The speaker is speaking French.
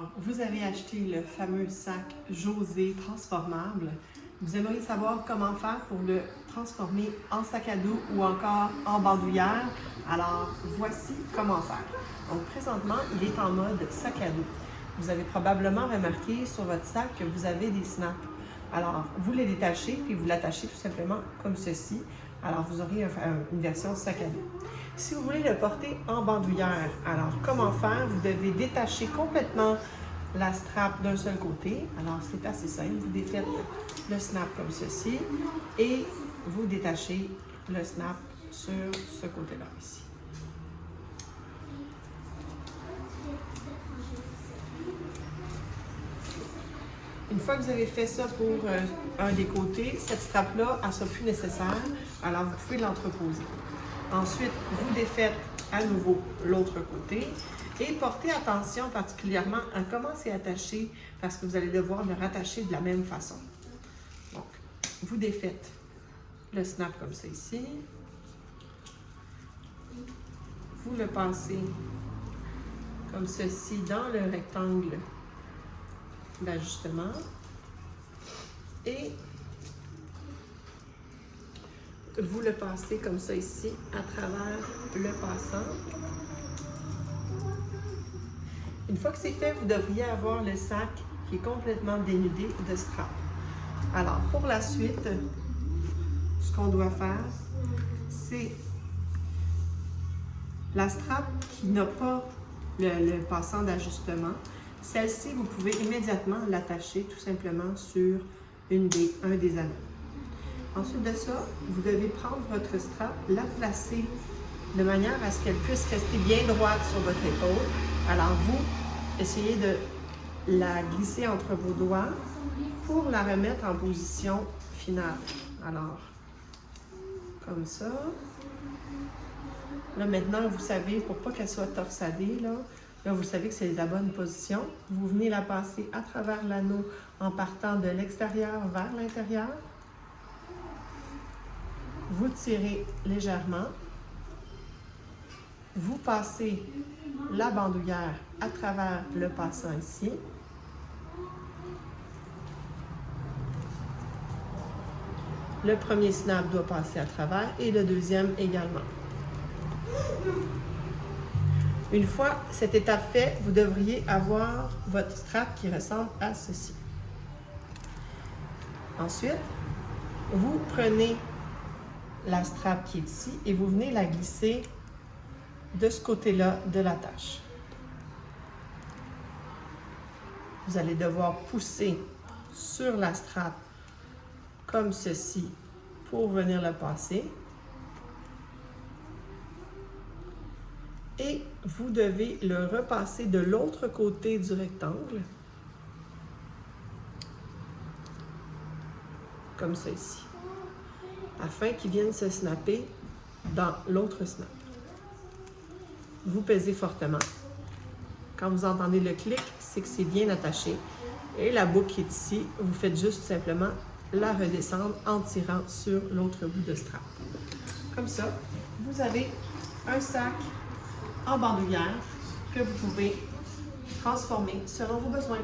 Alors, vous avez acheté le fameux sac José transformable. Vous aimeriez savoir comment faire pour le transformer en sac à dos ou encore en bandoulière. Alors, voici comment faire. Donc, présentement, il est en mode sac à dos. Vous avez probablement remarqué sur votre sac que vous avez des snaps. Alors, vous les détachez puis vous l'attachez tout simplement comme ceci. Alors, vous aurez une version sac à dos. Si vous voulez le porter en bandoulière, alors comment faire? Vous devez détacher complètement la strap d'un seul côté. Alors, c'est assez simple. Vous défaites le snap comme ceci et vous détachez le snap sur ce côté-là ici. Une fois que vous avez fait ça pour un des côtés, cette strap-là, elle ne sera plus nécessaire, alors vous pouvez l'entreposer. Ensuite, vous défaites à nouveau l'autre côté et portez attention particulièrement à comment c'est attaché parce que vous allez devoir le rattacher de la même façon. Donc, vous défaites le snap comme ça ici. Vous le passez comme ceci dans le rectangle d'ajustement et vous le passez comme ça ici à travers le passant. Une fois que c'est fait, vous devriez avoir le sac qui est complètement dénudé de strap. Alors pour la suite, ce qu'on doit faire, c'est la strap qui n'a pas le passant d'ajustement. Celle-ci, vous pouvez immédiatement l'attacher tout simplement sur un des anneaux. Ensuite de ça, vous devez prendre votre strap, la placer de manière à ce qu'elle puisse rester bien droite sur votre épaule. Alors vous, essayez de la glisser entre vos doigts pour la remettre en position finale. Alors, comme ça. Là maintenant, vous savez, pour pas qu'elle soit torsadée, là, vous savez que c'est la bonne position. Vous venez la passer à travers l'anneau en partant de l'extérieur vers l'intérieur. Vous tirez légèrement. Vous passez la bandoulière à travers le passant ici. Le premier snap doit passer à travers et le deuxième également. Une fois cette étape faite, vous devriez avoir votre strap qui ressemble à ceci. Ensuite, vous prenez la strap qui est ici et vous venez la glisser de ce côté-là de la tâche. Vous allez devoir pousser sur la strap comme ceci pour venir le passer. Et vous devez le repasser de l'autre côté du rectangle, comme ça ici, afin qu'il vienne se snapper dans l'autre snap. Vous pesez fortement. Quand vous entendez le clic, c'est que c'est bien attaché. Et la boucle qui est ici, vous faites juste simplement la redescendre en tirant sur l'autre bout de strap. Comme ça, vous avez un sac en bandoulière que vous pouvez transformer selon vos besoins.